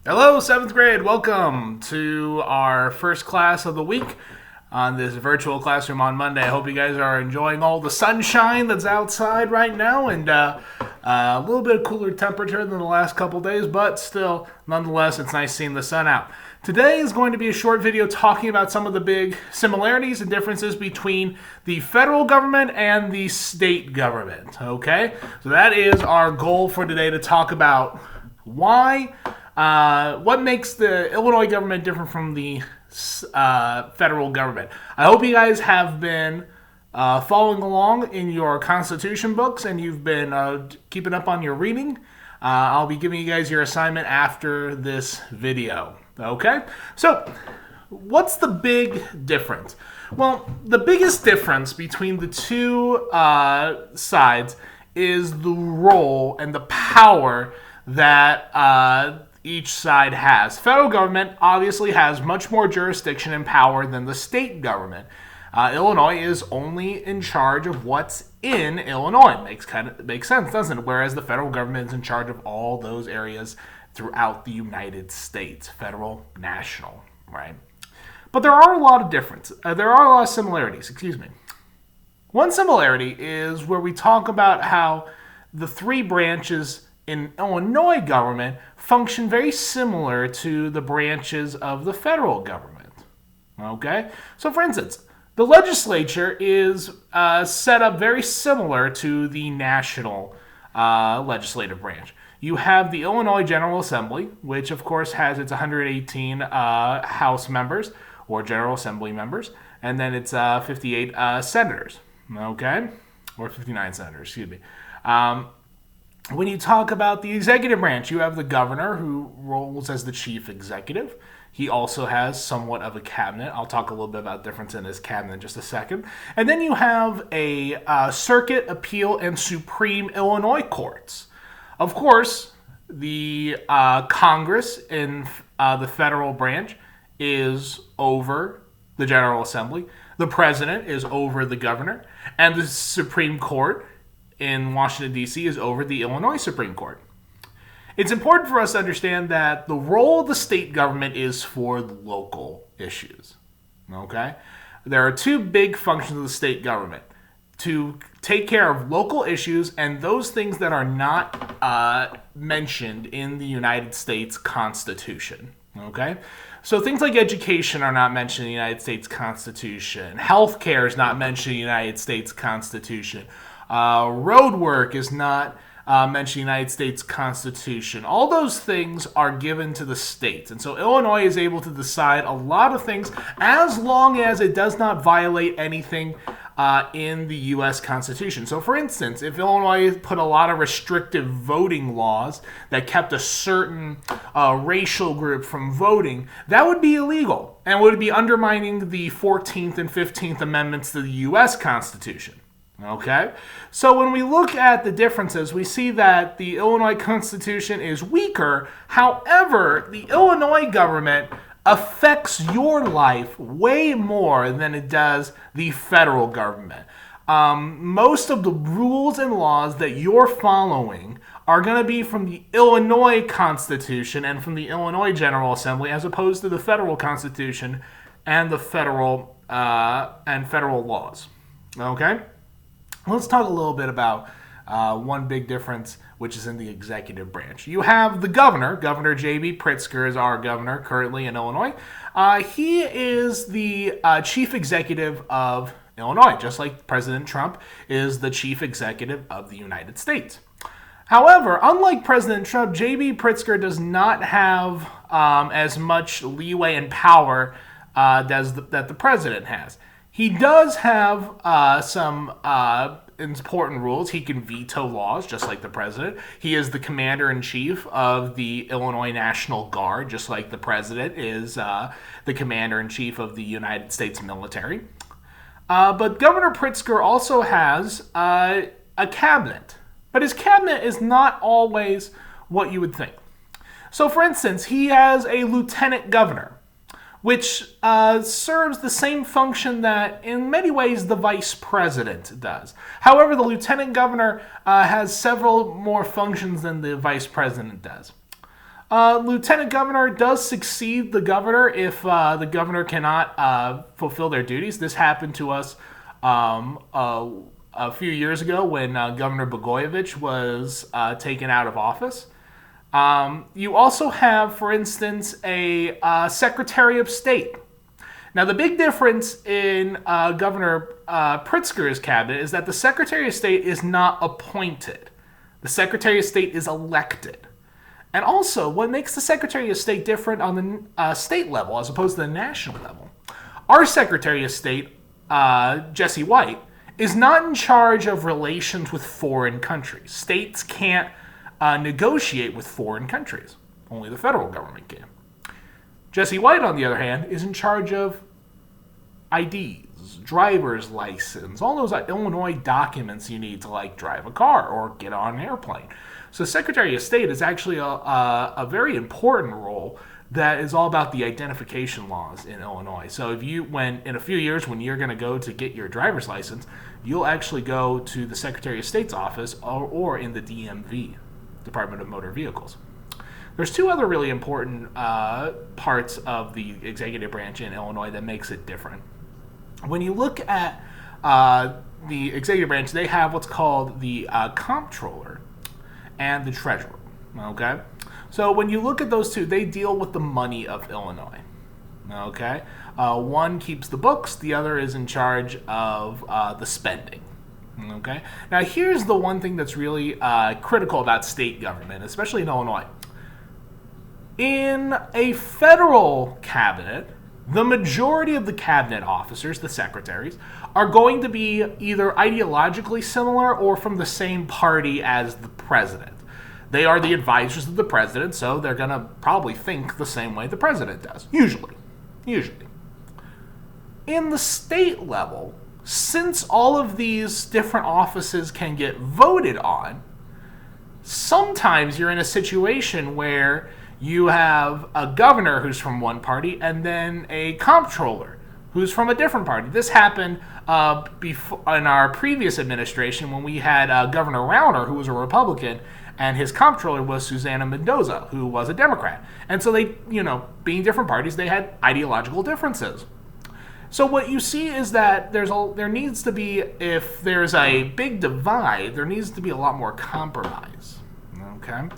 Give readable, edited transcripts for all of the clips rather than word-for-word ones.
Hello, seventh grade. Welcome to our first class of the week on this virtual classroom on Monday. I hope you guys are enjoying all the sunshine that's outside right now and a little bit cooler temperature than the last couple days, but still, nonetheless, it's nice seeing the sun out. Today is going to be a short video talking about some of the big similarities and differences between the federal government and the state government. Okay? So that is our goal for today, to talk about what makes the Illinois government different from the federal government. I hope you guys have been following along in your Constitution books and you've been keeping up on your reading. I'll be giving you guys your assignment after this video. Okay? So, what's the big difference? Well, the biggest difference between the two sides is the role and the power that each side has. Federal government obviously has much more jurisdiction and power than the state government. Illinois is only in charge of what's in Illinois. Makes sense, doesn't it? Whereas the federal government is in charge of all those areas throughout the United States, federal, national, right? But there are a lot of differences. There are a lot of similarities, One similarity is where we talk about how the three branches in Illinois government function very similar to the branches of the federal government. Okay? So for instance, the legislature is set up very similar to the national legislative branch. You have the Illinois General Assembly, which of course has its 118 House members, or General Assembly members, and then it's 58 senators, okay? Or 59 senators, excuse me. When you talk about the executive branch, you have the governor, who rules as the chief executive. He also has somewhat of a cabinet. I'll talk a little bit about the difference in his cabinet in just a second. And then you have a circuit, appeal, and supreme Illinois courts. Of course, the Congress in the federal branch is over the General Assembly. The president is over the governor. And the Supreme Court in Washington, D.C. is over the Illinois Supreme Court. It's important for us to understand that the role of the state government is for the local issues. Okay? There are two big functions of the state government: to take care of local issues and those things that are not mentioned in the United States Constitution. Okay? So things like education are not mentioned in the United States Constitution. Healthcare is not mentioned in the United States Constitution. Road work is not mentioned in the United States Constitution. All those things are given to the states. And so Illinois is able to decide a lot of things as long as it does not violate anything in the U.S. Constitution. So for instance, if Illinois put a lot of restrictive voting laws that kept a certain racial group from voting, that would be illegal and would be undermining the 14th and 15th Amendments to the U.S. Constitution. Okay? So when we look at the differences, we see that the Illinois Constitution is weaker. However, the Illinois government affects your life way more than it does the federal government. Most of the rules and laws that you're following are going to be from the Illinois Constitution and from the Illinois General Assembly, as opposed to the federal Constitution and the federal laws. Okay? Let's talk a little bit about one big difference, which is in the executive branch. You have the governor. Governor J.B. Pritzker is our governor currently in Illinois. He is the chief executive of Illinois, just like President Trump is the chief executive of the United States. However, unlike President Trump, J.B. Pritzker does not have as much leeway and power that the president has. He does have some important rules. He can veto laws, just like the president. He is the commander-in-chief of the Illinois National Guard, just like the president is the commander-in-chief of the United States military. But Governor Pritzker also has a cabinet. But his cabinet is not always what you would think. So, for instance, he has a lieutenant governor, which serves the same function that, in many ways, the vice president does. However, the lieutenant governor has several more functions than the vice president does. Lieutenant governor does succeed the governor if the governor cannot fulfill their duties. This happened to us a few years ago when Governor Blagojevich was taken out of office. You also have, for instance, a Secretary of State. Now, the big difference in Governor Pritzker's cabinet is that the Secretary of State is not appointed. The Secretary of State is elected. And also, what makes the Secretary of State different on the state level as opposed to the national level? Our Secretary of State, Jesse White, is not in charge of relations with foreign countries. States can't negotiate with foreign countries. Only the federal government can. Jesse White, on the other hand, is in charge of IDs, driver's license, all those Illinois documents you need to like drive a car or get on an airplane. So Secretary of State is actually a very important role that is all about the identification laws in Illinois. So if you, when in a few years when you're going to go to get your driver's license, you'll actually go to the Secretary of State's office or in the DMV, Department of Motor Vehicles. There's two other really important parts of the executive branch in Illinois that makes it different. When you look at the executive branch, they have what's called the comptroller and the treasurer. Okay? So when you look at those two, they deal with the money of Illinois. Okay? One keeps the books, the other is in charge of the spending. Okay? Now here's the one thing that's really critical about state government, especially in Illinois. In a federal cabinet, the majority of the cabinet officers, the secretaries, are going to be either ideologically similar or from the same party as the president. They are the advisors of the president, so they're going to probably think the same way the president does, usually. In the state level, since all of these different offices can get voted on, sometimes you're in a situation where you have a governor who's from one party and then a comptroller who's from a different party. This happened before in our previous administration when we had Governor Rauner, who was a Republican, and his comptroller was Susana Mendoza, who was a Democrat. And so they, being different parties, they had ideological differences. So what you see is that there needs to be, if there's a big divide, there needs to be a lot more compromise. Okay?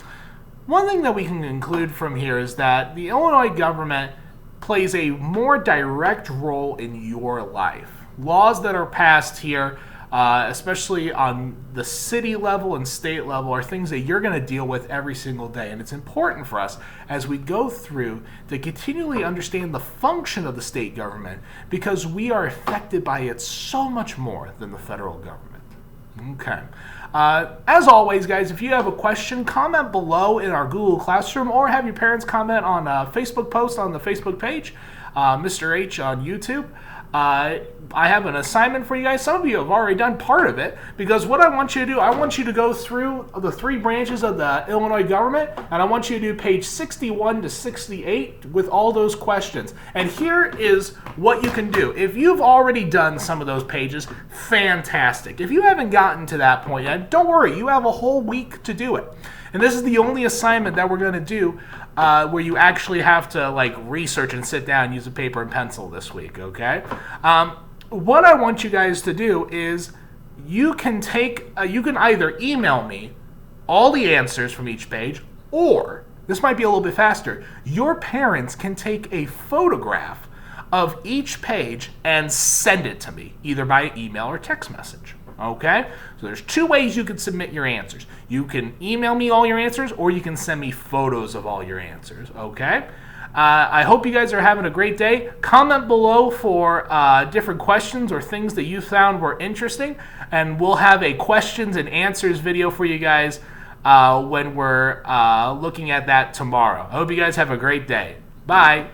One thing that we can conclude from here is that the Illinois government plays a more direct role in your life. Laws that are passed here, especially on the city level and state level, are things that you're going to deal with every single day. And it's important for us as we go through to continually understand the function of the state government, because we are affected by it so much more than the federal government. Okay. As always, guys, if you have a question, comment below in our Google Classroom or have your parents comment on a Facebook post on the Facebook page, Mr. H on YouTube. I have an assignment for you guys. Some of you have already done part of it, because what I want you to do, I want you to go through the three branches of the Illinois government, and I want you to do page 61 to 68 with all those questions. And here is what you can do. If you've already done some of those pages, fantastic. If you haven't gotten to that point yet, don't worry. You have a whole week to do it. And this is the only assignment that we're going to do where you actually have to research and sit down and use a paper and pencil this week, okay? What I want you guys to do is you can either email me all the answers from each page, or, this might be a little bit faster, your parents can take a photograph of each page and send it to me, either by email or text message. Okay? So there's two ways you can submit your answers. You can email me all your answers, or you can send me photos of all your answers. Okay? I hope you guys are having a great day. Comment below for different questions or things that you found were interesting, and we'll have a questions and answers video for you guys when we're looking at that tomorrow. I hope you guys have a great day. Bye.